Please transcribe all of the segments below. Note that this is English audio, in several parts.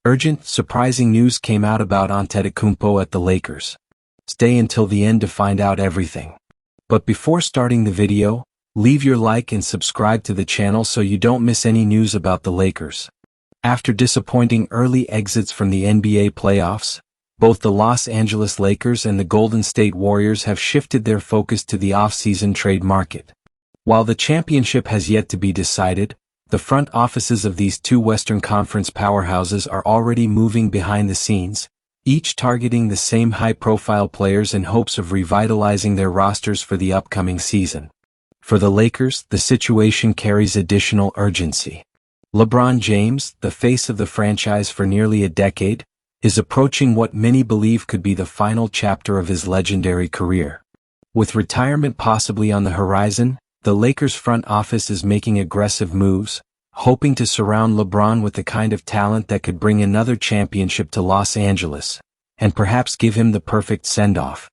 Urgent, surprising news came out about Antetokounmpo at the Lakers. Stay until the end to find out everything. But before starting the video, leave your like and subscribe to the channel so you don't miss any news about the Lakers. After disappointing early exits from the NBA playoffs, both the Los Angeles Lakers and the Golden State Warriors have shifted their focus to the off-season trade market. While the championship has yet to be decided, the front offices of these two Western Conference powerhouses are already moving behind the scenes, each targeting the same high-profile players in hopes of revitalizing their rosters for the upcoming season. For the Lakers, the situation carries additional urgency. LeBron James, the face of the franchise for nearly a decade, is approaching what many believe could be the final chapter of his legendary career. With retirement possibly on the horizon, the Lakers front office is making aggressive moves, hoping to surround LeBron with the kind of talent that could bring another championship to Los Angeles, and perhaps give him the perfect send-off.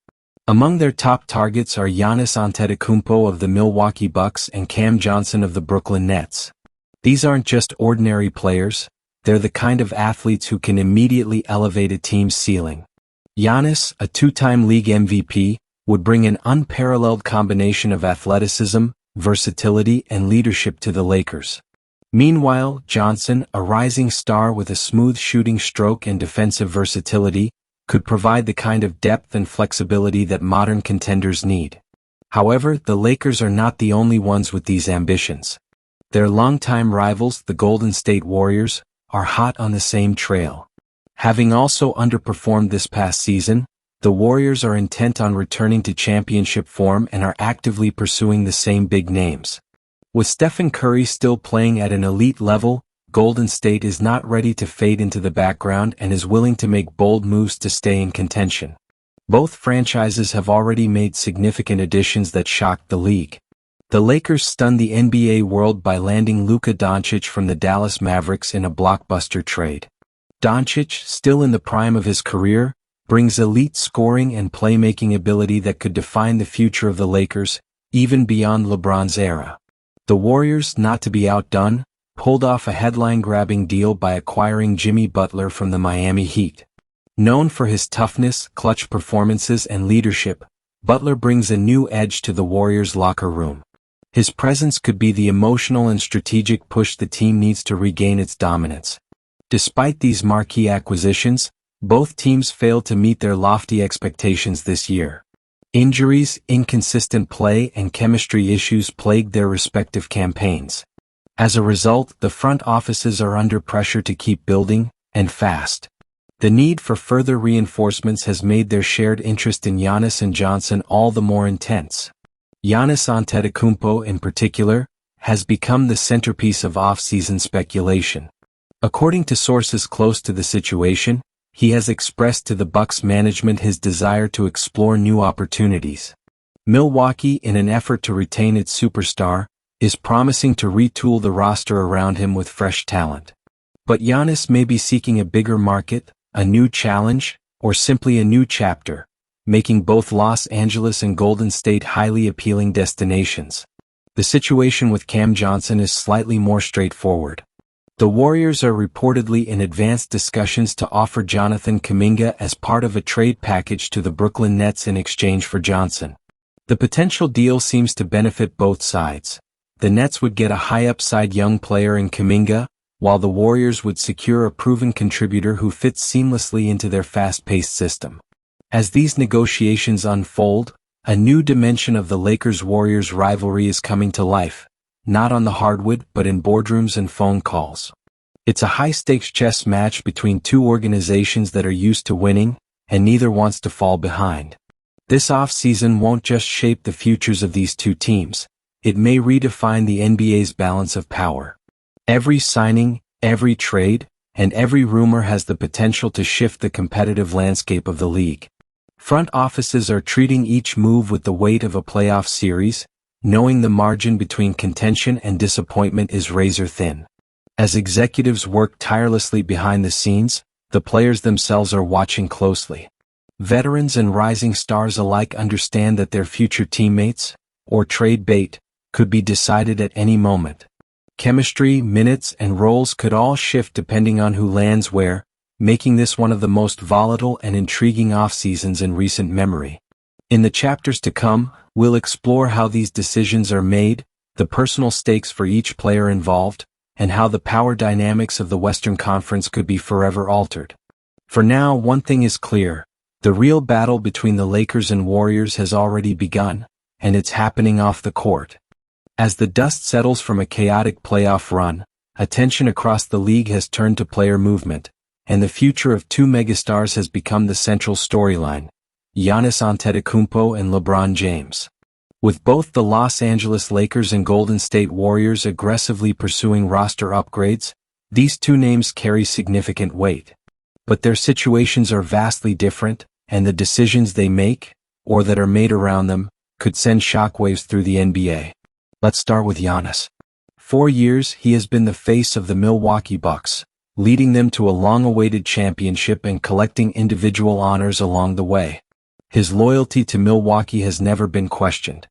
Among their top targets are Giannis Antetokounmpo of the Milwaukee Bucks and Cam Johnson of the Brooklyn Nets. These aren't just ordinary players, they're the kind of athletes who can immediately elevate a team's ceiling. Giannis, a two-time league MVP, would bring an unparalleled combination of athleticism, versatility, and leadership to the Lakers. Meanwhile, Johnson, a rising star with a smooth shooting stroke and defensive versatility, could provide the kind of depth and flexibility that modern contenders need. However, the Lakers are not the only ones with these ambitions. Their longtime rivals, the Golden State Warriors, are hot on the same trail. Having also underperformed this past season, the Warriors are intent on returning to championship form and are actively pursuing the same big names. With Stephen Curry still playing at an elite level, Golden State is not ready to fade into the background and is willing to make bold moves to stay in contention. Both franchises have already made significant additions that shocked the league. The Lakers stunned the NBA world by landing Luka Doncic from the Dallas Mavericks in a blockbuster trade. Doncic, still in the prime of his career, brings elite scoring and playmaking ability that could define the future of the Lakers, even beyond LeBron's era. The Warriors, not to be outdone, pulled off a headline-grabbing deal by acquiring Jimmy Butler from the Miami Heat. Known for his toughness, clutch performances, and leadership, Butler brings a new edge to the Warriors' locker room. His presence could be the emotional and strategic push the team needs to regain its dominance. Despite these marquee acquisitions, both teams failed to meet their lofty expectations this year. Injuries, inconsistent play, and chemistry issues plagued their respective campaigns. As a result, the front offices are under pressure to keep building, and fast. The need for further reinforcements has made their shared interest in Giannis and Johnson all the more intense. Giannis Antetokounmpo, in particular, has become the centerpiece of off-season speculation. According to sources close to the situation, he has expressed to the Bucks management his desire to explore new opportunities. Milwaukee, in an effort to retain its superstar, is promising to retool the roster around him with fresh talent. But Giannis may be seeking a bigger market, a new challenge, or simply a new chapter, making both Los Angeles and Golden State highly appealing destinations. The situation with Cam Johnson is slightly more straightforward. The Warriors are reportedly in advanced discussions to offer Jonathan Kuminga as part of a trade package to the Brooklyn Nets in exchange for Johnson. The potential deal seems to benefit both sides. The Nets would get a high-upside young player in Kuminga, while the Warriors would secure a proven contributor who fits seamlessly into their fast-paced system. As these negotiations unfold, a new dimension of the Lakers-Warriors rivalry is coming to life. Not on the hardwood but in boardrooms and phone calls. It's a high-stakes chess match between two organizations that are used to winning, and neither wants to fall behind. This off-season won't just shape the futures of these two teams, it may redefine the NBA's balance of power. Every signing, every trade, and every rumor has the potential to shift the competitive landscape of the league. Front offices are treating each move with the weight of a playoff series, knowing the margin between contention and disappointment is razor thin. As executives work tirelessly behind the scenes, the players themselves are watching closely. Veterans and rising stars alike understand that their future teammates, or trade bait, could be decided at any moment. Chemistry, minutes, and roles could all shift depending on who lands where, making this one of the most volatile and intriguing off-seasons in recent memory. In the chapters to come, we'll explore how these decisions are made, the personal stakes for each player involved, and how the power dynamics of the Western Conference could be forever altered. For now, one thing is clear: the real battle between the Lakers and Warriors has already begun, and it's happening off the court. As the dust settles from a chaotic playoff run, attention across the league has turned to player movement, and the future of two megastars has become the central storyline: Giannis Antetokounmpo and LeBron James. With both the Los Angeles Lakers and Golden State Warriors aggressively pursuing roster upgrades, these two names carry significant weight. But their situations are vastly different, and the decisions they make, or that are made around them, could send shockwaves through the NBA. Let's start with Giannis. For years, he has been the face of the Milwaukee Bucks, leading them to a long-awaited championship and collecting individual honors along the way. His loyalty to Milwaukee has never been questioned.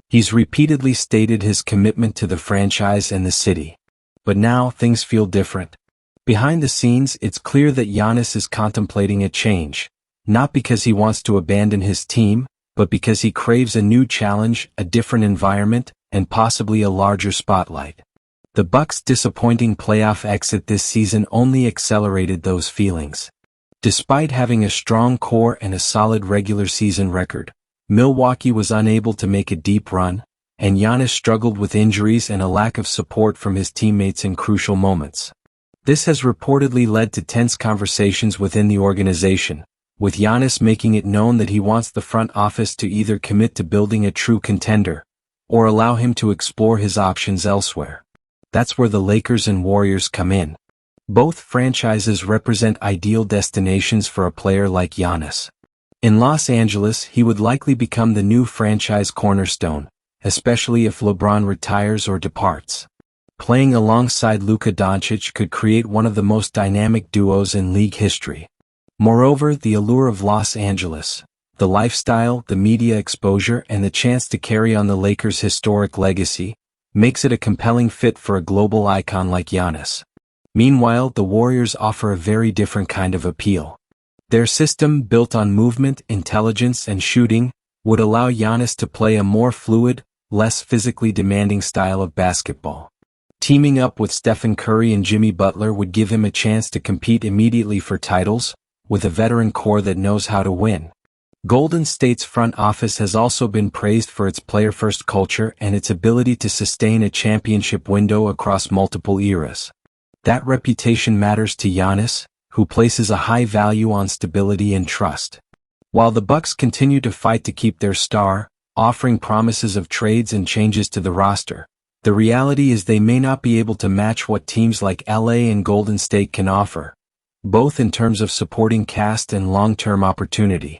He's repeatedly stated his commitment to the franchise and the city. But now, things feel different. Behind the scenes, it's clear that Giannis is contemplating a change, not because he wants to abandon his team, but because he craves a new challenge, a different environment, and possibly a larger spotlight. The Bucks' disappointing playoff exit this season only accelerated those feelings. Despite having a strong core and a solid regular season record, Milwaukee was unable to make a deep run, and Giannis struggled with injuries and a lack of support from his teammates in crucial moments. This has reportedly led to tense conversations within the organization, with Giannis making it known that he wants the front office to either commit to building a true contender, or allow him to explore his options elsewhere. That's where the Lakers and Warriors come in. Both franchises represent ideal destinations for a player like Giannis. In Los Angeles, he would likely become the new franchise cornerstone, especially if LeBron retires or departs. Playing alongside Luka Doncic could create one of the most dynamic duos in league history. Moreover, the allure of Los Angeles, the lifestyle, the media exposure, and the chance to carry on the Lakers' historic legacy, makes it a compelling fit for a global icon like Giannis. Meanwhile, the Warriors offer a very different kind of appeal. Their system, built on movement, intelligence, and shooting, would allow Giannis to play a more fluid, less physically demanding style of basketball. Teaming up with Stephen Curry and Jimmy Butler would give him a chance to compete immediately for titles, with a veteran core that knows how to win. Golden State's front office has also been praised for its player-first culture and its ability to sustain a championship window across multiple eras. That reputation matters to Giannis, who places a high value on stability and trust. While the Bucks continue to fight to keep their star, offering promises of trades and changes to the roster, the reality is they may not be able to match what teams like LA and Golden State can offer, both in terms of supporting cast and long-term opportunity.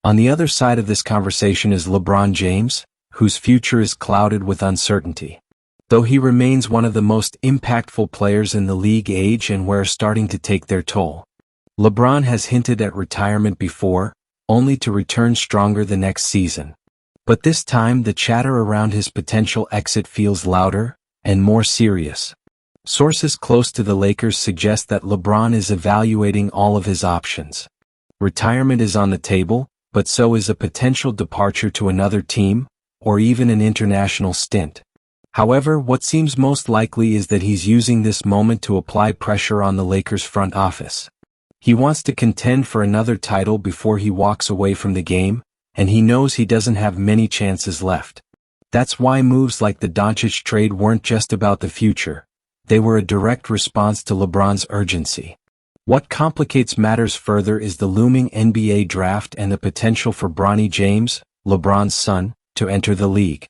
On the other side of this conversation is LeBron James, whose future is clouded with uncertainty. Though he remains one of the most impactful players in the league, age and wear starting to take their toll. LeBron has hinted at retirement before, only to return stronger the next season. But this time the chatter around his potential exit feels louder and more serious. Sources close to the Lakers suggest that LeBron is evaluating all of his options. Retirement is on the table, but so is a potential departure to another team, or even an international stint. However, what seems most likely is that he's using this moment to apply pressure on the Lakers' front office. He wants to contend for another title before he walks away from the game, and he knows he doesn't have many chances left. That's why moves like the Doncic trade weren't just about the future. They were a direct response to LeBron's urgency. What complicates matters further is the looming NBA draft and the potential for Bronny James, LeBron's son, to enter the league.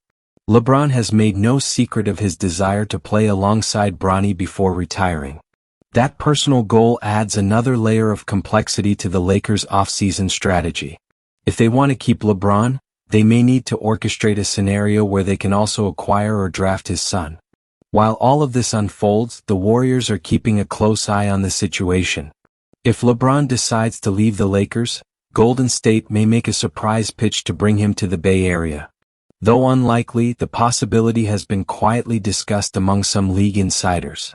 LeBron has made no secret of his desire to play alongside Bronny before retiring. That personal goal adds another layer of complexity to the Lakers' offseason strategy. If they want to keep LeBron, they may need to orchestrate a scenario where they can also acquire or draft his son. While all of this unfolds, the Warriors are keeping a close eye on the situation. If LeBron decides to leave the Lakers, Golden State may make a surprise pitch to bring him to the Bay Area. Though unlikely, the possibility has been quietly discussed among some league insiders.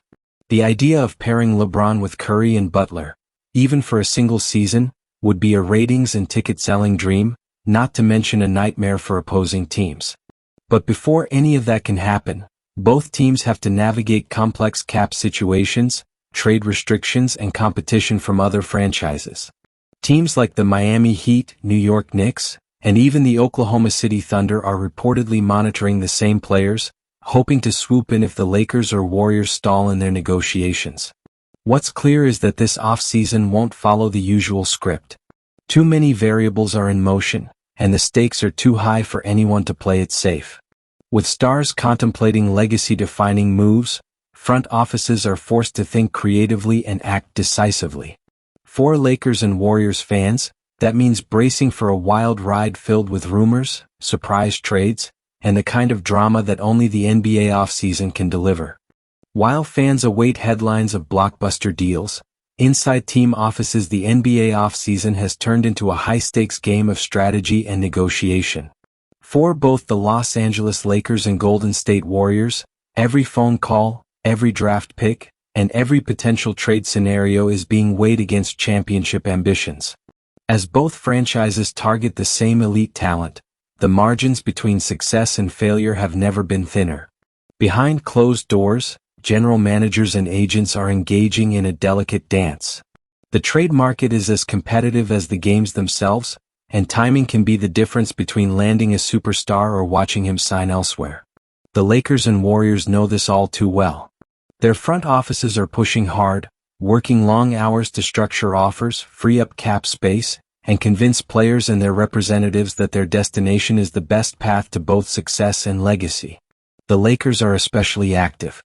The idea of pairing LeBron with Curry and Butler, even for a single season, would be a ratings and ticket-selling dream, not to mention a nightmare for opposing teams. But before any of that can happen, both teams have to navigate complex cap situations, trade restrictions, and competition from other franchises. Teams like the Miami Heat, New York Knicks, and even the Oklahoma City Thunder are reportedly monitoring the same players, hoping to swoop in if the Lakers or Warriors stall in their negotiations. What's clear is that this offseason won't follow the usual script. Too many variables are in motion, and the stakes are too high for anyone to play it safe. With stars contemplating legacy-defining moves, front offices are forced to think creatively and act decisively. For Lakers and Warriors fans, that means bracing for a wild ride filled with rumors, surprise trades, and the kind of drama that only the NBA offseason can deliver. While fans await headlines of blockbuster deals, inside team offices the NBA offseason has turned into a high-stakes game of strategy and negotiation. For both the Los Angeles Lakers and Golden State Warriors, every phone call, every draft pick, and every potential trade scenario is being weighed against championship ambitions. As both franchises target the same elite talent, the margins between success and failure have never been thinner. Behind closed doors, general managers and agents are engaging in a delicate dance. The trade market is as competitive as the games themselves, and timing can be the difference between landing a superstar or watching him sign elsewhere. The Lakers and Warriors know this all too well. Their front offices are pushing hard, working long hours to structure offers, free up cap space, and convince players and their representatives that their destination is the best path to both success and legacy. The Lakers are especially active.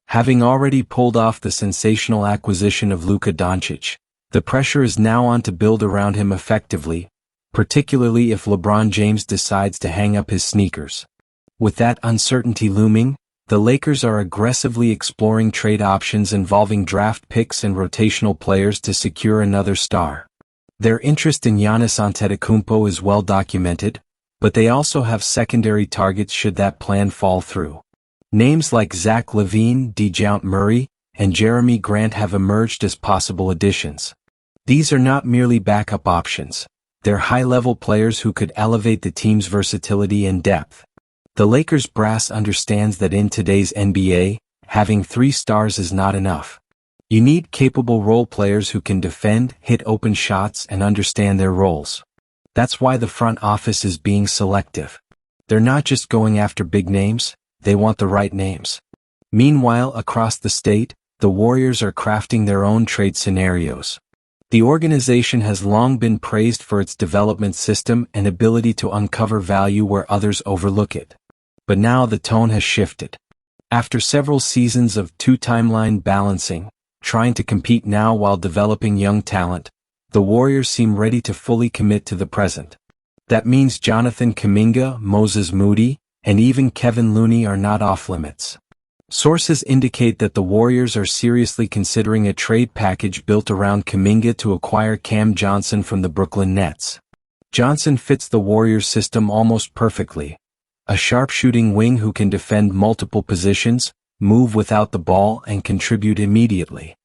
Having already pulled off the sensational acquisition of Luka Doncic, the pressure is now on to build around him effectively, particularly if LeBron James decides to hang up his sneakers. With that uncertainty looming, the Lakers are aggressively exploring trade options involving draft picks and rotational players to secure another star. Their interest in Giannis Antetokounmpo is well documented, but they also have secondary targets should that plan fall through. Names like Zach LaVine, DeJounte Murray, and Jeremy Grant have emerged as possible additions. These are not merely backup options. They're high-level players who could elevate the team's versatility and depth. The Lakers brass understands that in today's NBA, having 3 stars is not enough. You need capable role players who can defend, hit open shots, and understand their roles. That's why the front office is being selective. They're not just going after big names, they want the right names. Meanwhile, across the state, the Warriors are crafting their own trade scenarios. The organization has long been praised for its development system and ability to uncover value where others overlook it. But now the tone has shifted. After several seasons of two-timeline balancing, trying to compete now while developing young talent, the Warriors seem ready to fully commit to the present. That means Jonathan Kuminga, Moses Moody, and even Kevin Looney are not off-limits. Sources indicate that the Warriors are seriously considering a trade package built around Kuminga to acquire Cam Johnson from the Brooklyn Nets. Johnson fits the Warriors' system almost perfectly. A sharpshooting wing who can defend multiple positions, move without the ball, and contribute immediately.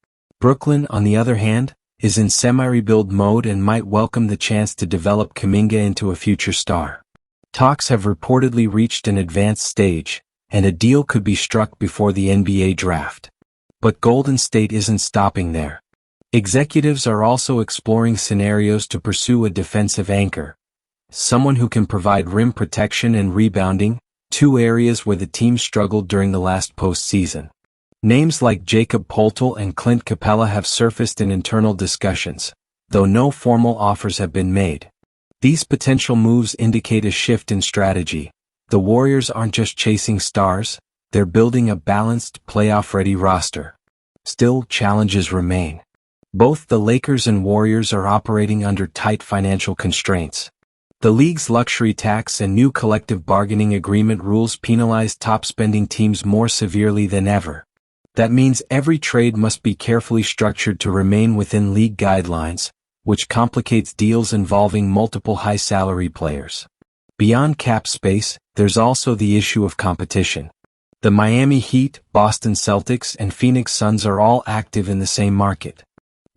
Brooklyn, on the other hand, is in semi-rebuild mode and might welcome the chance to develop Kuminga into a future star. Talks have reportedly reached an advanced stage, and a deal could be struck before the NBA draft. But Golden State isn't stopping there. Executives are also exploring scenarios to pursue a defensive anchor. Someone who can provide rim protection and rebounding, 2 areas where the team struggled during the last postseason. Names like Jakob Poeltl and Clint Capella have surfaced in internal discussions, though no formal offers have been made. These potential moves indicate a shift in strategy. The Warriors aren't just chasing stars, they're building a balanced, playoff-ready roster. Still, challenges remain. Both the Lakers and Warriors are operating under tight financial constraints. The league's luxury tax and new collective bargaining agreement rules penalize top-spending teams more severely than ever. That means every trade must be carefully structured to remain within league guidelines, which complicates deals involving multiple high-salary players. Beyond cap space, there's also the issue of competition. The Miami Heat, Boston Celtics, and Phoenix Suns are all active in the same market.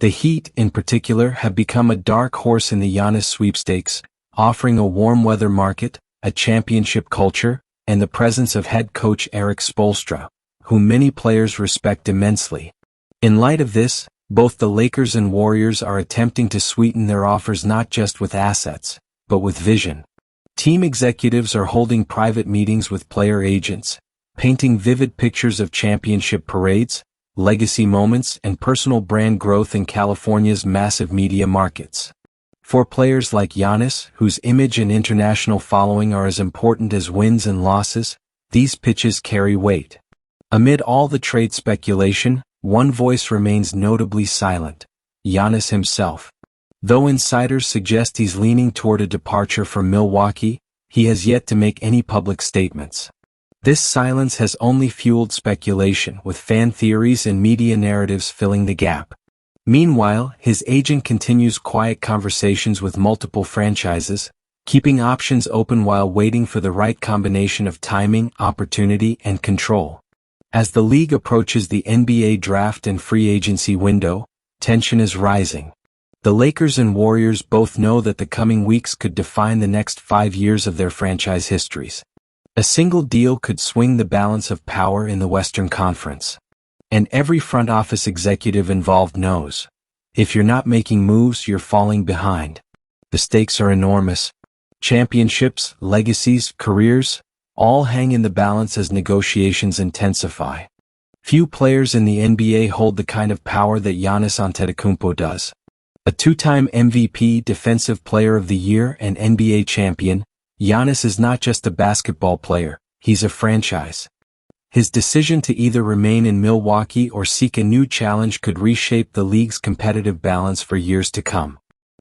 The Heat, in particular, have become a dark horse in the Giannis sweepstakes, offering a warm weather market, a championship culture, and the presence of head coach Erik Spoelstra, whom many players respect immensely. In light of this, both the Lakers and Warriors are attempting to sweeten their offers not just with assets, but with vision. Team executives are holding private meetings with player agents, painting vivid pictures of championship parades, legacy moments, and personal brand growth in California's massive media markets. For players like Giannis, whose image and international following are as important as wins and losses, these pitches carry weight. Amid all the trade speculation, one voice remains notably silent: Giannis himself. Though insiders suggest he's leaning toward a departure from Milwaukee, he has yet to make any public statements. This silence has only fueled speculation, with fan theories and media narratives filling the gap. Meanwhile, his agent continues quiet conversations with multiple franchises, keeping options open while waiting for the right combination of timing, opportunity, and control. As the league approaches the NBA draft and free agency window, tension is rising. The Lakers and Warriors both know that the coming weeks could define the next 5 years of their franchise histories. A single deal could swing the balance of power in the Western Conference. And every front office executive involved knows, if you're not making moves, you're falling behind. The stakes are enormous. Championships, legacies, careers, all hang in the balance as negotiations intensify. Few players in the NBA hold the kind of power that Giannis Antetokounmpo does. A two-time MVP, Defensive Player of the Year, and NBA champion, Giannis is not just a basketball player, he's a franchise. His decision to either remain in Milwaukee or seek a new challenge could reshape the league's competitive balance for years to come.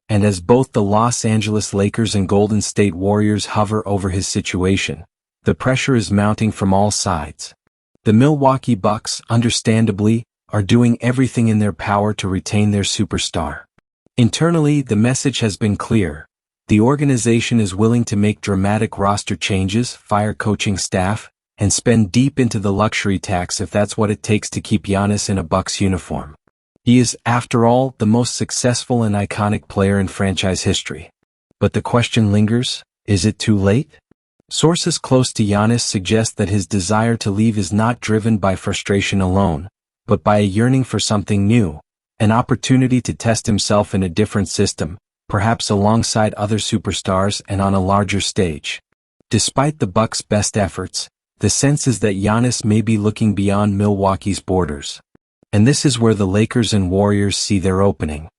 And as both the Los Angeles Lakers and Golden State Warriors hover over his situation, the pressure is mounting from all sides. The Milwaukee Bucks, understandably, are doing everything in their power to retain their superstar. Internally, the message has been clear. The organization is willing to make dramatic roster changes, fire coaching staff, and spend deep into the luxury tax if that's what it takes to keep Giannis in a Bucks uniform. He is, after all, the most successful and iconic player in franchise history. But the question lingers, is it too late? Sources close to Giannis suggest that his desire to leave is not driven by frustration alone, but by a yearning for something new, an opportunity to test himself in a different system, perhaps alongside other superstars and on a larger stage. Despite the Bucks' best efforts, the sense is that Giannis may be looking beyond Milwaukee's borders. And this is where the Lakers and Warriors see their opening.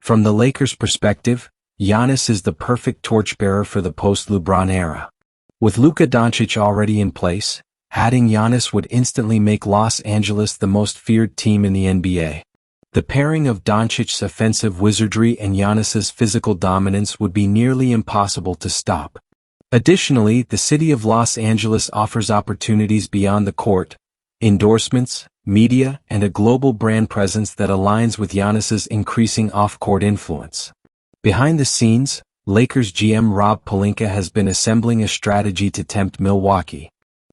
From the Lakers' perspective, Giannis is the perfect torchbearer for the post-LeBron era. With Luka Doncic already in place, adding Giannis would instantly make Los Angeles the most feared team in the NBA. The pairing of Doncic's offensive wizardry and Giannis's physical dominance would be nearly impossible to stop. Additionally, the city of Los Angeles offers opportunities beyond the court, endorsements, media, and a global brand presence that aligns with Giannis's increasing off-court influence. Behind the scenes, Lakers GM Rob Pelinka has been assembling a strategy to tempt Milwaukee.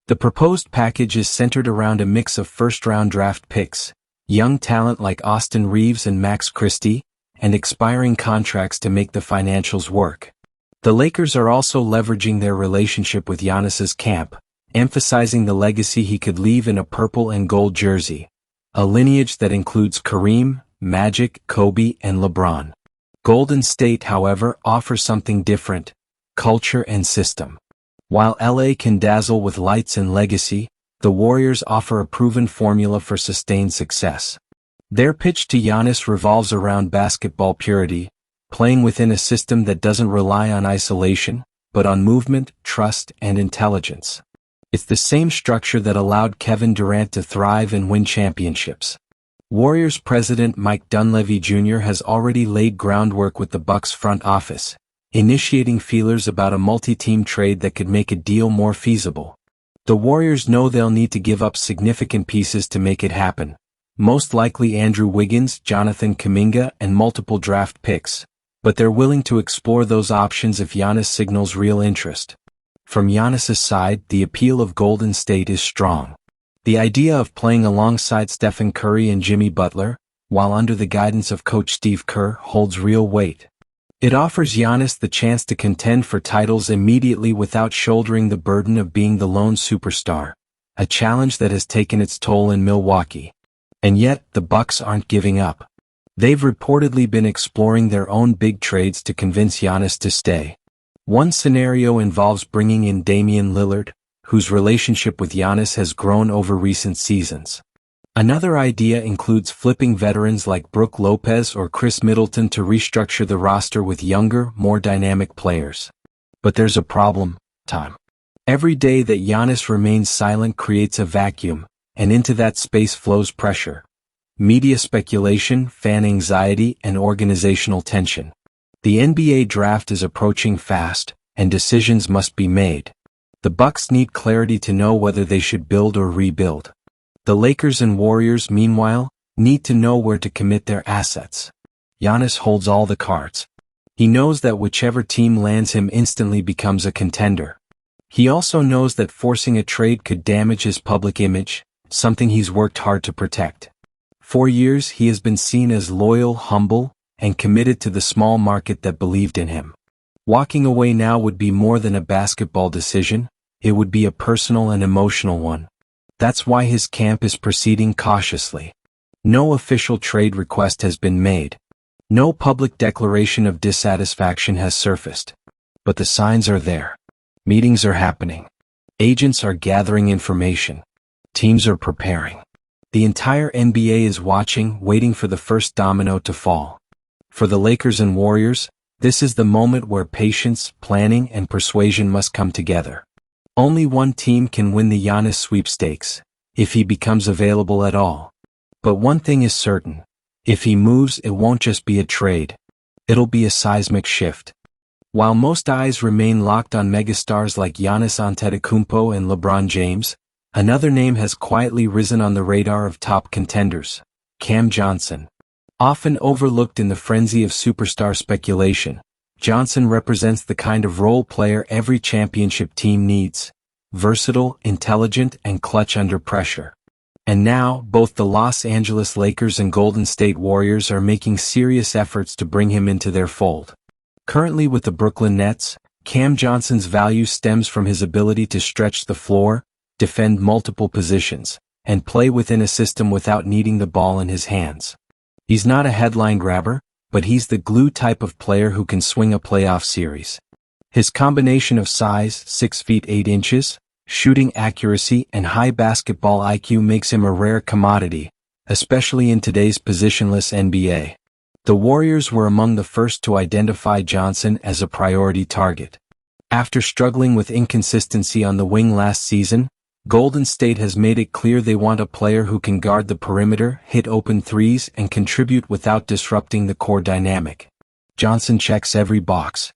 The proposed package is centered around a mix of first-round draft picks, young talent like Austin Reeves and Max Christie, and expiring contracts to make the financials work. The Lakers are also leveraging their relationship with Giannis's camp, emphasizing the legacy he could leave in a purple and gold jersey, a lineage that includes Kareem, Magic, Kobe, and LeBron. Golden State, however, offers something different: culture and system. While LA can dazzle with lights and legacy, the Warriors offer a proven formula for sustained success. Their pitch to Giannis revolves around basketball purity, playing within a system that doesn't rely on isolation, but on movement, trust, and intelligence. It's the same structure that allowed Kevin Durant to thrive and win championships. Warriors president Mike Dunleavy Jr. has already laid groundwork with the Bucks front office, initiating feelers about a multi-team trade that could make a deal more feasible. The Warriors know they'll need to give up significant pieces to make it happen, most likely Andrew Wiggins, Jonathan Kuminga, and multiple draft picks, but they're willing to explore those options if Giannis signals real interest. From Giannis's side, the appeal of Golden State is strong. The idea of playing alongside Stephen Curry and Jimmy Butler, while under the guidance of coach Steve Kerr, holds real weight. It offers Giannis the chance to contend for titles immediately without shouldering the burden of being the lone superstar, a challenge that has taken its toll in Milwaukee. And yet, the Bucks aren't giving up. They've reportedly been exploring their own big trades to convince Giannis to stay. One scenario involves bringing in Damian Lillard, whose relationship with Giannis has grown over recent seasons. Another idea includes flipping veterans like Brook Lopez or Chris Middleton to restructure the roster with younger, more dynamic players. But there's a problem: time. Every day that Giannis remains silent creates a vacuum, and into that space flows pressure. Media speculation, fan anxiety, and organizational tension. The NBA draft is approaching fast, and decisions must be made. The Bucks need clarity to know whether they should build or rebuild. The Lakers and Warriors, meanwhile, need to know where to commit their assets. Giannis holds all the cards. He knows that whichever team lands him instantly becomes a contender. He also knows that forcing a trade could damage his public image, something he's worked hard to protect. For years he has been seen as loyal, humble, and committed to the small market that believed in him. Walking away now would be more than a basketball decision, it would be a personal and emotional one. That's why his camp is proceeding cautiously. No official trade request has been made. No public declaration of dissatisfaction has surfaced. But the signs are there. Meetings are happening. Agents are gathering information. Teams are preparing. The entire NBA is watching, waiting for the first domino to fall. For the Lakers and Warriors, this is the moment where patience, planning, and persuasion must come together. Only one team can win the Giannis sweepstakes, if he becomes available at all. But one thing is certain: if he moves, it won't just be a trade. It'll be a seismic shift. While most eyes remain locked on megastars like Giannis Antetokounmpo and LeBron James, another name has quietly risen on the radar of top contenders: Cam Johnson. Often overlooked in the frenzy of superstar speculation, Johnson represents the kind of role player every championship team needs: versatile, intelligent, and clutch under pressure. And now, both the Los Angeles Lakers and Golden State Warriors are making serious efforts to bring him into their fold. Currently with the Brooklyn Nets, Cam Johnson's value stems from his ability to stretch the floor, defend multiple positions, and play within a system without needing the ball in his hands. He's not a headline grabber, but he's the glue type of player who can swing a playoff series. His combination of size, 6 feet 8 inches, shooting accuracy, and high basketball IQ makes him a rare commodity, especially in today's positionless NBA. The Warriors were among the first to identify Johnson as a priority target. After struggling with inconsistency on the wing last season, Golden State has made it clear they want a player who can guard the perimeter, hit open threes, and contribute without disrupting the core dynamic. Johnson checks every box.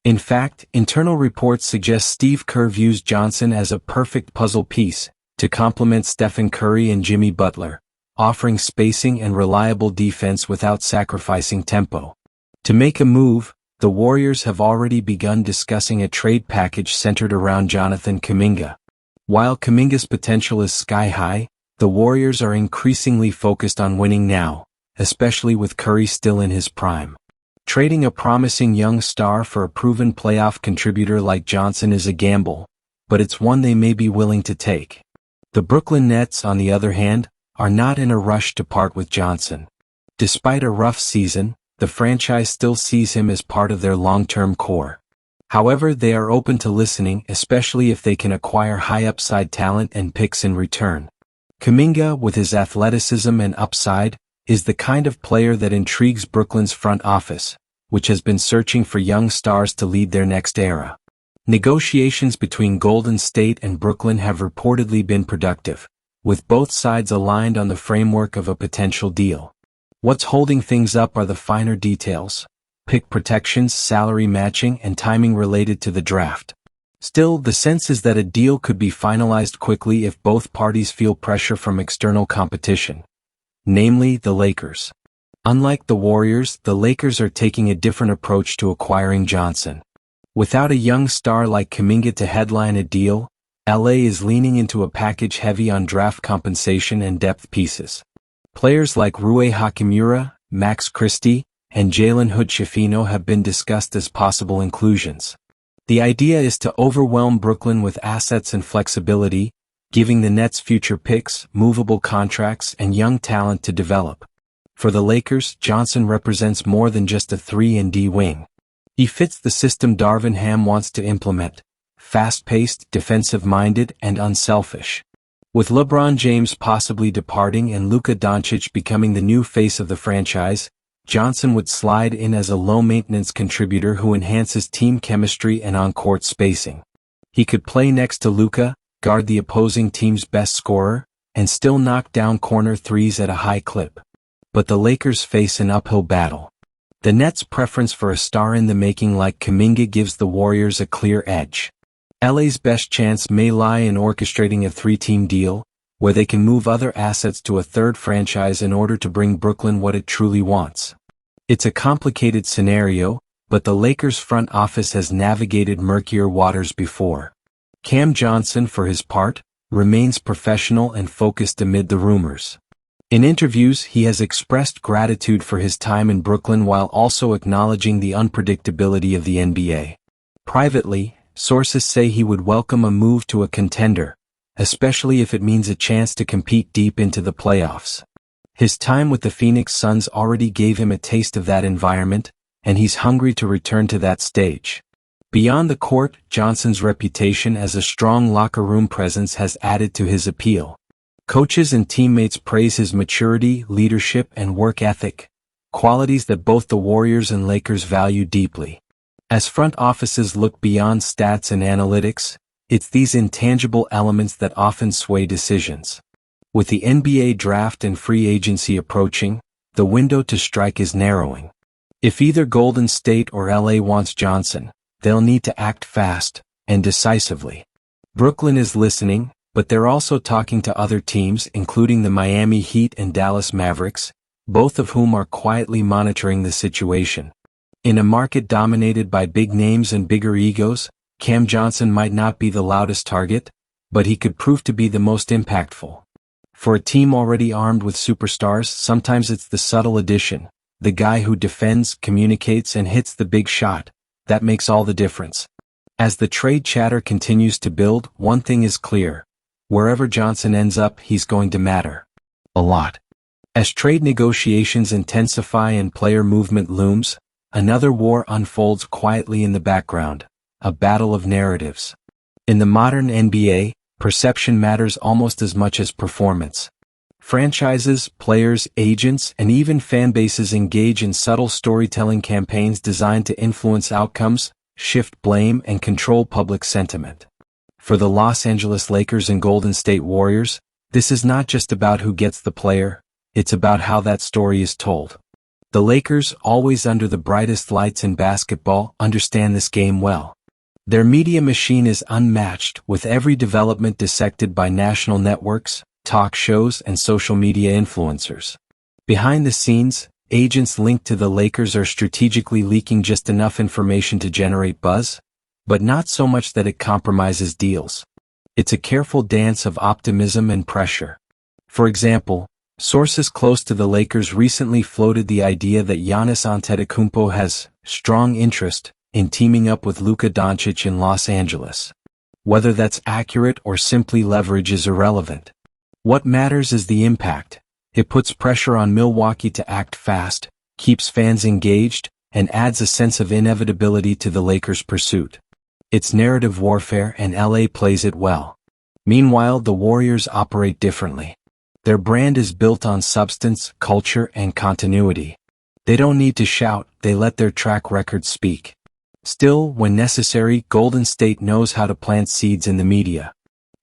In fact, internal reports suggest Steve Kerr views Johnson as a perfect puzzle piece to complement Stephen Curry and Jimmy Butler, offering spacing and reliable defense without sacrificing tempo. To make a move, the Warriors have already begun discussing a trade package centered around Jonathan Kuminga. While Kuminga's potential is sky-high, the Warriors are increasingly focused on winning now, especially with Curry still in his prime. Trading a promising young star for a proven playoff contributor like Johnson is a gamble, but it's one they may be willing to take. The Brooklyn Nets, on the other hand, are not in a rush to part with Johnson. Despite a rough season, the franchise still sees him as part of their long-term core. However, they are open to listening, especially if they can acquire high-upside talent and picks in return. Kuminga, with his athleticism and upside, is the kind of player that intrigues Brooklyn's front office, which has been searching for young stars to lead their next era. Negotiations between Golden State and Brooklyn have reportedly been productive, with both sides aligned on the framework of a potential deal. What's holding things up are the finer details: pick protections, salary matching, and timing related to the draft. Still, the sense is that a deal could be finalized quickly if both parties feel pressure from external competition, namely the Lakers. Unlike the Warriors, the Lakers are taking a different approach to acquiring Johnson. Without a young star like Kuminga to headline a deal, LA is leaning into a package heavy on draft compensation and depth pieces. Players like Rui Hachimura, Max Christie, and Jalen Hood-Schifino have been discussed as possible inclusions. The idea is to overwhelm Brooklyn with assets and flexibility, giving the Nets future picks, movable contracts, and young talent to develop. For the Lakers, Johnson represents more than just a 3-and-D wing. He fits the system Darvin Ham wants to implement: fast-paced, defensive-minded, and unselfish. With LeBron James possibly departing and Luka Doncic becoming the new face of the franchise, Johnson would slide in as a low-maintenance contributor who enhances team chemistry and on-court spacing. He could play next to Luka, guard the opposing team's best scorer, and still knock down corner threes at a high clip. But the Lakers face an uphill battle. The Nets' preference for a star-in-the-making like Kuminga gives the Warriors a clear edge. LA's best chance may lie in orchestrating a 3-team deal, where they can move other assets to a third franchise in order to bring Brooklyn what it truly wants. It's a complicated scenario, but the Lakers' front office has navigated murkier waters before. Cam Johnson, for his part, remains professional and focused amid the rumors. In interviews, he has expressed gratitude for his time in Brooklyn while also acknowledging the unpredictability of the NBA. Privately, sources say he would welcome a move to a contender, especially if it means a chance to compete deep into the playoffs. His time with the Phoenix Suns already gave him a taste of that environment, and he's hungry to return to that stage. Beyond the court, Johnson's reputation as a strong locker room presence has added to his appeal. Coaches and teammates praise his maturity, leadership, and work ethic, qualities that both the Warriors and Lakers value deeply. As front offices look beyond stats and analytics, it's these intangible elements that often sway decisions. With the NBA draft and free agency approaching, the window to strike is narrowing. If either Golden State or LA wants Johnson, they'll need to act fast and decisively. Brooklyn is listening, but they're also talking to other teams, including the Miami Heat and Dallas Mavericks, both of whom are quietly monitoring the situation. In a market dominated by big names and bigger egos, Cam Johnson might not be the loudest target, but he could prove to be the most impactful. For a team already armed with superstars, sometimes it's the subtle addition, the guy who defends, communicates, and hits the big shot, that makes all the difference. As the trade chatter continues to build, one thing is clear: wherever Johnson ends up, he's going to matter. A lot. As trade negotiations intensify and player movement looms, another war unfolds quietly in the background, a battle of narratives. In the modern NBA, perception matters almost as much as performance. Franchises, players, agents, and even fan bases engage in subtle storytelling campaigns designed to influence outcomes, shift blame, and control public sentiment. For the Los Angeles Lakers and Golden State Warriors, this is not just about who gets the player, it's about how that story is told. The Lakers, always under the brightest lights in basketball, understand this game well. Their media machine is unmatched, with every development dissected by national networks, talk shows, and social media influencers. Behind the scenes, agents linked to the Lakers are strategically leaking just enough information to generate buzz, but not so much that it compromises deals. It's a careful dance of optimism and pressure. For example, sources close to the Lakers recently floated the idea that Giannis Antetokounmpo has strong interest in teaming up with Luka Doncic in Los Angeles. Whether that's accurate or simply leverage is irrelevant. What matters is the impact. It puts pressure on Milwaukee to act fast, keeps fans engaged, and adds a sense of inevitability to the Lakers' pursuit. It's narrative warfare, and LA plays it well. Meanwhile, the Warriors operate differently. Their brand is built on substance, culture, and continuity. They don't need to shout, they let their track record speak. Still, when necessary, Golden State knows how to plant seeds in the media.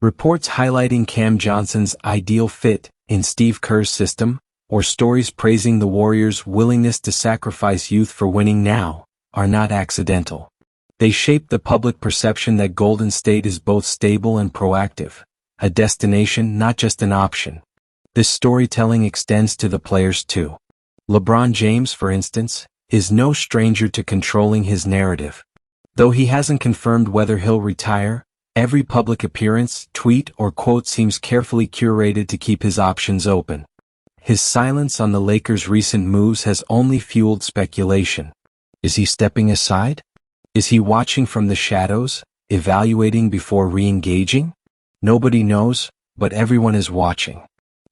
Reports highlighting Cam Johnson's ideal fit in Steve Kerr's system, or stories praising the Warriors' willingness to sacrifice youth for winning now, are not accidental. They shape the public perception that Golden State is both stable and proactive, a destination, not just an option. This storytelling extends to the players too. LeBron James, for instance, is no stranger to controlling his narrative. Though he hasn't confirmed whether he'll retire, every public appearance, tweet, or quote seems carefully curated to keep his options open. His silence on the Lakers' recent moves has only fueled speculation. Is he stepping aside? Is he watching from the shadows, evaluating before re-engaging? Nobody knows, but everyone is watching.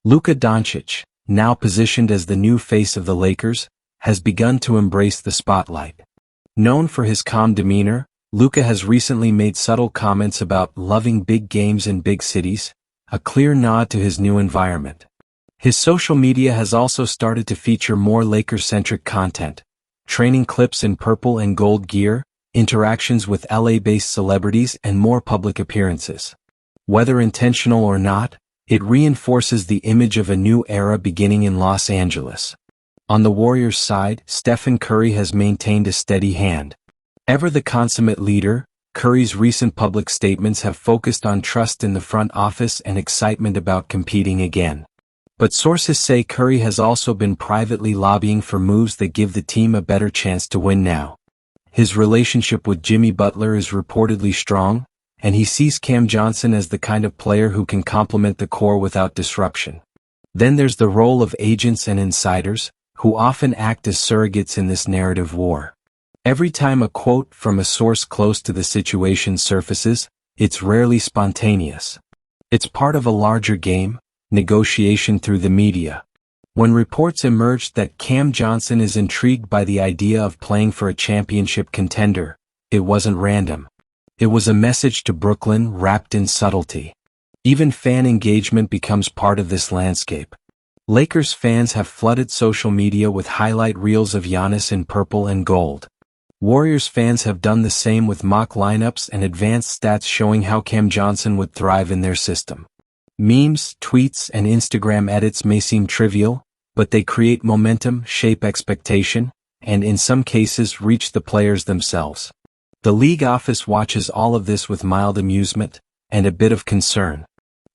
Luka Doncic, now positioned as the new face of the Lakers, has begun to embrace the spotlight. Known for his calm demeanor, Luka has recently made subtle comments about loving big games in big cities, a clear nod to his new environment. His social media has also started to feature more Lakers-centric content, training clips in purple and gold gear, interactions with LA-based celebrities, and more public appearances. Whether intentional or not, it reinforces the image of a new era beginning in Los Angeles. On the Warriors' side, Stephen Curry has maintained a steady hand. Ever the consummate leader, Curry's recent public statements have focused on trust in the front office and excitement about competing again. But sources say Curry has also been privately lobbying for moves that give the team a better chance to win now. His relationship with Jimmy Butler is reportedly strong, and he sees Cam Johnson as the kind of player who can complement the core without disruption. Then there's the role of agents and insiders, who often act as surrogates in this narrative war. Every time a quote from a source close to the situation surfaces, it's rarely spontaneous. It's part of a larger game, negotiation through the media. When reports emerged that Cam Johnson is intrigued by the idea of playing for a championship contender, it wasn't random. It was a message to Brooklyn wrapped in subtlety. Even fan engagement becomes part of this landscape. Lakers fans have flooded social media with highlight reels of Giannis in purple and gold. Warriors fans have done the same with mock lineups and advanced stats showing how Cam Johnson would thrive in their system. Memes, tweets, and Instagram edits may seem trivial, but they create momentum, shape expectation, and in some cases reach the players themselves. The league office watches all of this with mild amusement and a bit of concern.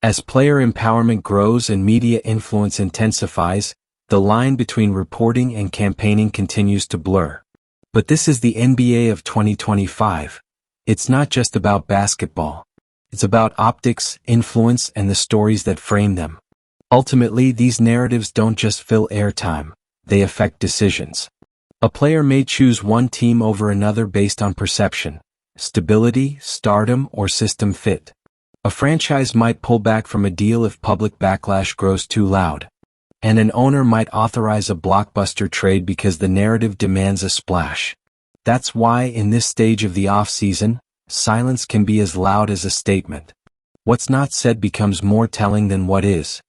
As player empowerment grows and media influence intensifies, the line between reporting and campaigning continues to blur. But this is the NBA of 2025. It's not just about basketball. It's about optics, influence, and the stories that frame them. Ultimately, these narratives don't just fill airtime, they affect decisions. A player may choose one team over another based on perception, stability, stardom, or system fit. A franchise might pull back from a deal if public backlash grows too loud. And an owner might authorize a blockbuster trade because the narrative demands a splash. That's why, in this stage of the offseason, silence can be as loud as a statement. What's not said becomes more telling than what is.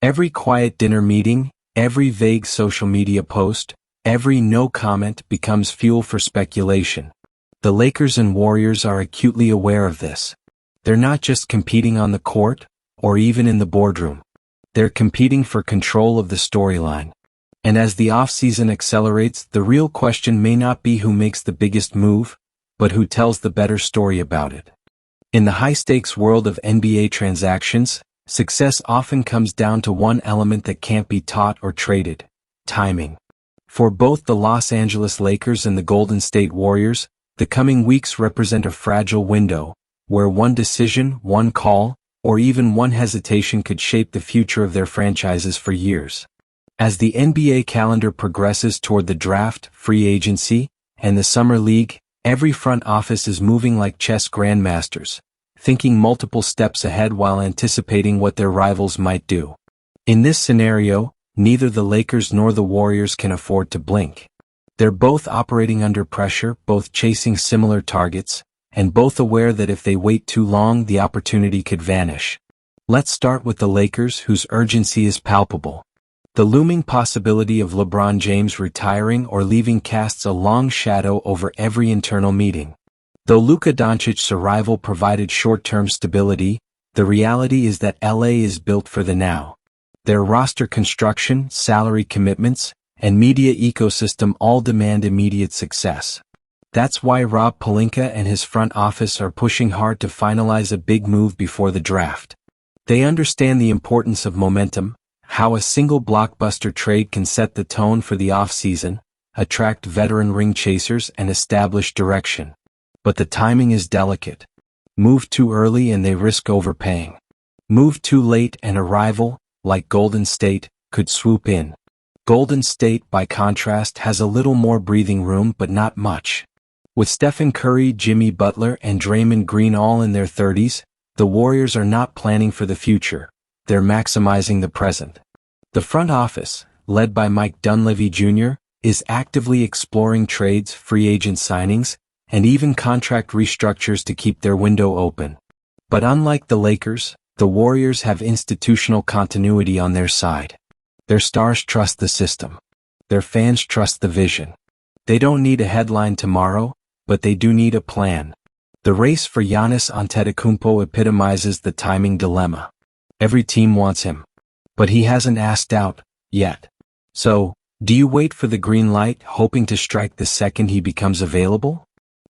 Every quiet dinner meeting, every vague social media post, every no comment becomes fuel for speculation. The Lakers and Warriors are acutely aware of this. They're not just competing on the court, or even in the boardroom. They're competing for control of the storyline. And as the offseason accelerates, the real question may not be who makes the biggest move, but who tells the better story about it. In the high-stakes world of NBA transactions, success often comes down to one element that can't be taught or traded: timing. For both the Los Angeles Lakers and the Golden State Warriors, the coming weeks represent a fragile window, where one decision, one call, or even one hesitation could shape the future of their franchises for years. As the NBA calendar progresses toward the draft, free agency, and the summer league, every front office is moving like chess grandmasters, thinking multiple steps ahead while anticipating what their rivals might do. In this scenario, neither the Lakers nor the Warriors can afford to blink. They're both operating under pressure, both chasing similar targets, and both aware that if they wait too long, the opportunity could vanish. Let's start with the Lakers, whose urgency is palpable. The looming possibility of LeBron James retiring or leaving casts a long shadow over every internal meeting. Though Luka Doncic's arrival provided short-term stability, the reality is that LA is built for the now. Their roster construction, salary commitments, and media ecosystem all demand immediate success. That's why Rob Pelinka and his front office are pushing hard to finalize a big move before the draft. They understand the importance of momentum, how a single blockbuster trade can set the tone for the offseason, attract veteran ring chasers, and establish direction. But the timing is delicate. Move too early and they risk overpaying. Move too late and a rival, like Golden State, could swoop in. Golden State, by contrast, has a little more breathing room but not much. With Stephen Curry, Jimmy Butler, and Draymond Green all in their 30s, the Warriors are not planning for the future, they're maximizing the present. The front office, led by Mike Dunleavy Jr., is actively exploring trades, free agent signings, and even contract restructures to keep their window open. But unlike the Lakers, the Warriors have institutional continuity on their side. Their stars trust the system. Their fans trust the vision. They don't need a headline tomorrow, but they do need a plan. The race for Giannis Antetokounmpo epitomizes the timing dilemma. Every team wants him, but he hasn't asked out yet. So, do you wait for the green light, hoping to strike the second he becomes available?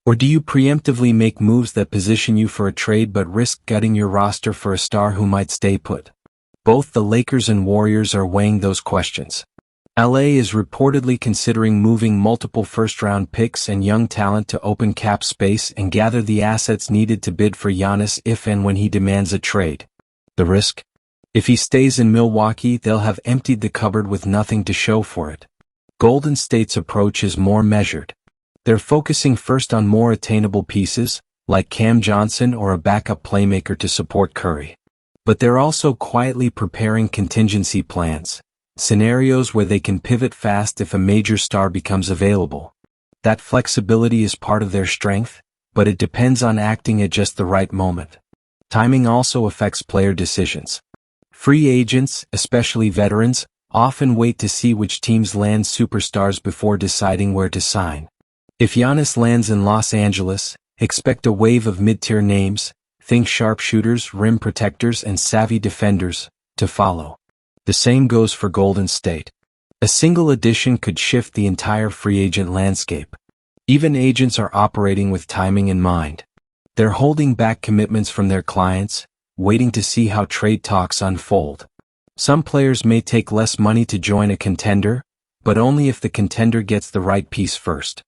Or do you preemptively make moves that position you for a trade but risk gutting your roster for a star who might stay put? Both the Lakers and Warriors are weighing those questions. LA is reportedly considering moving multiple first-round picks and young talent to open cap space and gather the assets needed to bid for Giannis if and when he demands a trade. The risk? If he stays in Milwaukee, they'll have emptied the cupboard with nothing to show for it. Golden State's approach is more measured. They're focusing first on more attainable pieces, like Cam Johnson or a backup playmaker to support Curry. But they're also quietly preparing contingency plans, scenarios where they can pivot fast if a major star becomes available. That flexibility is part of their strength, but it depends on acting at just the right moment. Timing also affects player decisions. Free agents, especially veterans, often wait to see which teams land superstars before deciding where to sign. If Giannis lands in Los Angeles, expect a wave of mid-tier names, think sharpshooters, rim protectors, and savvy defenders, to follow. The same goes for Golden State. A single addition could shift the entire free agent landscape. Even agents are operating with timing in mind. They're holding back commitments from their clients, waiting to see how trade talks unfold. Some players may take less money to join a contender, but only if the contender gets the right piece first.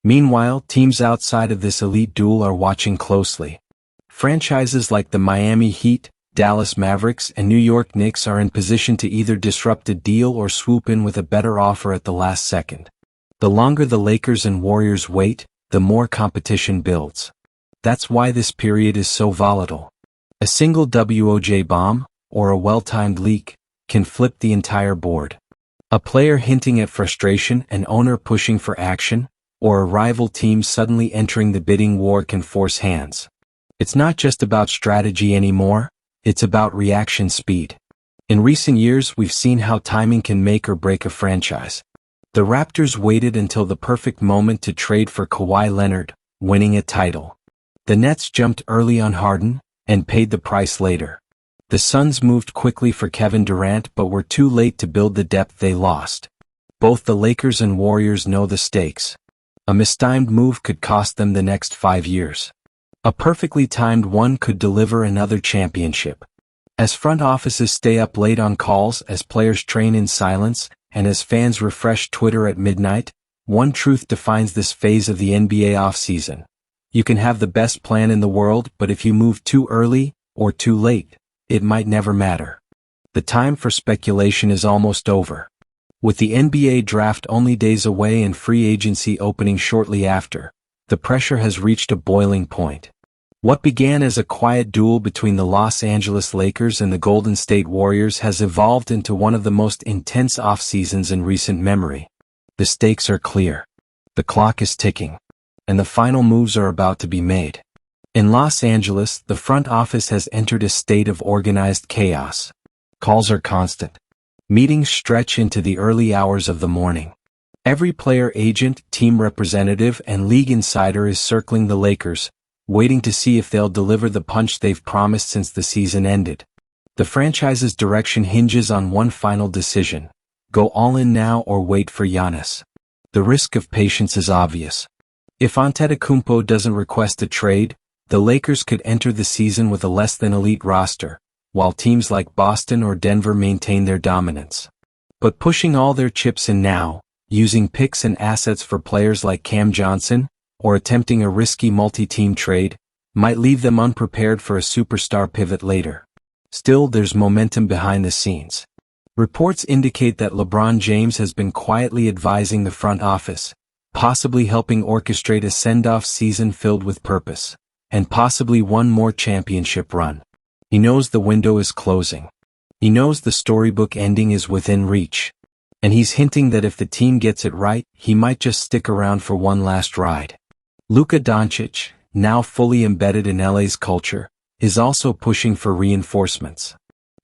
Meanwhile, teams outside of this elite duel are watching closely. Franchises like the Miami Heat, Dallas Mavericks, and New York Knicks are in position to either disrupt a deal or swoop in with a better offer at the last second. The longer the Lakers and Warriors wait, the more competition builds. That's why this period is so volatile. A single WOJ bomb, or a well-timed leak, can flip the entire board. A player hinting at frustration, an owner pushing for action, or a rival team suddenly entering the bidding war can force hands. It's not just about strategy anymore, it's about reaction speed. In recent years, we've seen how timing can make or break a franchise. The Raptors waited until the perfect moment to trade for Kawhi Leonard, winning a title. The Nets jumped early on Harden, and paid the price later. The Suns moved quickly for Kevin Durant but were too late to build the depth they lost. Both the Lakers and Warriors know the stakes. A mistimed move could cost them the next 5 years. A perfectly timed one could deliver another championship. As front offices stay up late on calls, as players train in silence, and as fans refresh Twitter at midnight, one truth defines this phase of the NBA offseason. You can have the best plan in the world, but if you move too early, or too late, it might never matter. The time for speculation is almost over. With the NBA draft only days away and free agency opening shortly after, the pressure has reached a boiling point. What began as a quiet duel between the Los Angeles Lakers and the Golden State Warriors has evolved into one of the most intense off-seasons in recent memory. The stakes are clear. The clock is ticking. And the final moves are about to be made. In Los Angeles, the front office has entered a state of organized chaos. Calls are constant. Meetings stretch into the early hours of the morning. Every player agent, team representative, and league insider is circling the Lakers, waiting to see if they'll deliver the punch they've promised since the season ended. The franchise's direction hinges on one final decision: go all in now or wait for Giannis. The risk of patience is obvious. If Antetokounmpo doesn't request a trade, the Lakers could enter the season with a less-than-elite roster, while teams like Boston or Denver maintain their dominance. But pushing all their chips in now, using picks and assets for players like Cam Johnson, or attempting a risky multi-team trade, might leave them unprepared for a superstar pivot later. Still, there's momentum behind the scenes. Reports indicate that LeBron James has been quietly advising the front office, possibly helping orchestrate a send-off season filled with purpose, and possibly one more championship run. He knows the window is closing. He knows the storybook ending is within reach. And he's hinting that if the team gets it right, he might just stick around for one last ride. Luka Doncic, now fully embedded in LA's culture, is also pushing for reinforcements.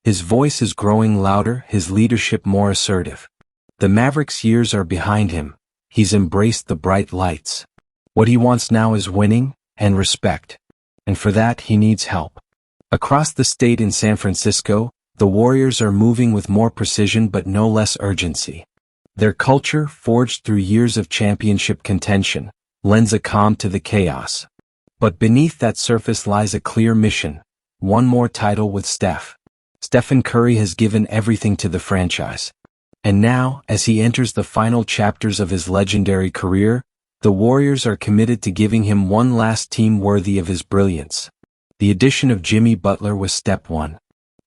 His voice is growing louder, his leadership more assertive. The Mavericks' years are behind him. He's embraced the bright lights. What he wants now is winning and respect. And for that, he needs help. Across the state in San Francisco, the Warriors are moving with more precision but no less urgency. Their culture, forged through years of championship contention, lends a calm to the chaos. But beneath that surface lies a clear mission: one more title with Steph. Stephen Curry has given everything to the franchise. And now, as he enters the final chapters of his legendary career, the Warriors are committed to giving him one last team worthy of his brilliance. The addition of Jimmy Butler was step one.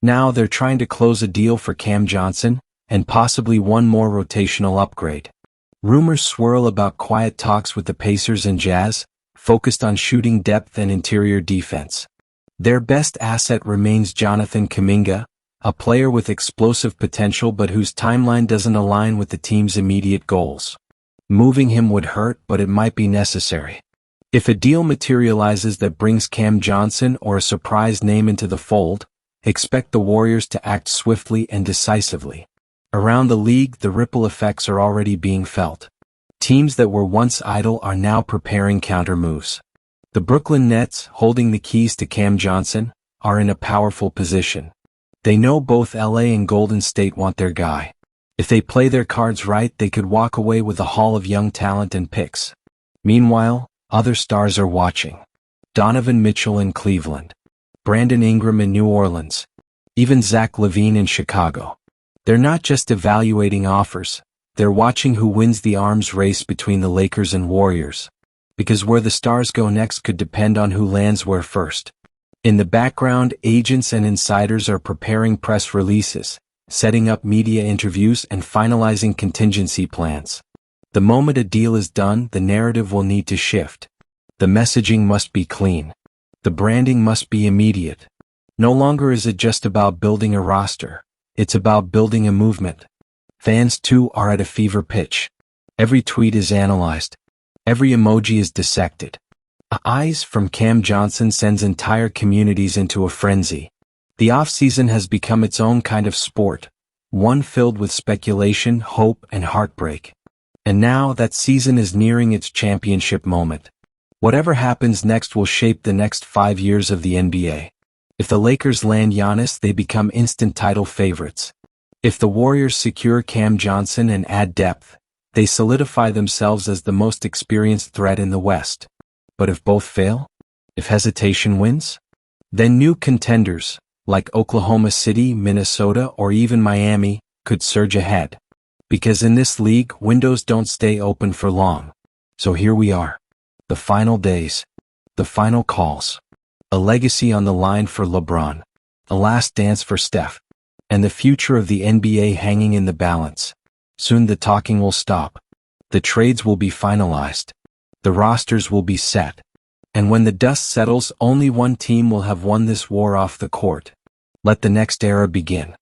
Now they're trying to close a deal for Cam Johnson, and possibly one more rotational upgrade. Rumors swirl about quiet talks with the Pacers and Jazz, focused on shooting depth and interior defense. Their best asset remains Jonathan Kuminga, a player with explosive potential but whose timeline doesn't align with the team's immediate goals. Moving him would hurt, but it might be necessary. If a deal materializes that brings Cam Johnson or a surprise name into the fold, expect the Warriors to act swiftly and decisively. Around the league, the ripple effects are already being felt. Teams that were once idle are now preparing counter moves. The Brooklyn Nets, holding the keys to Cam Johnson, are in a powerful position. They know both LA and Golden State want their guy. If they play their cards right, they could walk away with a haul of young talent and picks. Meanwhile, other stars are watching. Donovan Mitchell in Cleveland. Brandon Ingram in New Orleans. Even Zach LaVine in Chicago. They're not just evaluating offers, they're watching who wins the arms race between the Lakers and Warriors. Because where the stars go next could depend on who lands where first. In the background, agents and insiders are preparing press releases, setting up media interviews and finalizing contingency plans. The moment a deal is done, the narrative will need to shift. The messaging must be clean. The branding must be immediate. No longer is it just about building a roster. It's about building a movement. Fans too are at a fever pitch. Every tweet is analyzed. Every emoji is dissected. Eyes from Cam Johnson sends entire communities into a frenzy. The offseason has become its own kind of sport, one filled with speculation, hope, and heartbreak. And now that season is nearing its championship moment. Whatever happens next will shape the next 5 years of the NBA. If the Lakers land Giannis, they become instant title favorites. If the Warriors secure Cam Johnson and add depth, they solidify themselves as the most experienced threat in the West. But if both fail? If hesitation wins? Then new contenders, like Oklahoma City, Minnesota, or even Miami, could surge ahead. Because in this league, windows don't stay open for long. So here we are. The final days. The final calls. A legacy on the line for LeBron. A last dance for Steph. And the future of the NBA hanging in the balance. Soon the talking will stop. The trades will be finalized. The rosters will be set. And when the dust settles, only one team will have won this war off the court. Let the next era begin.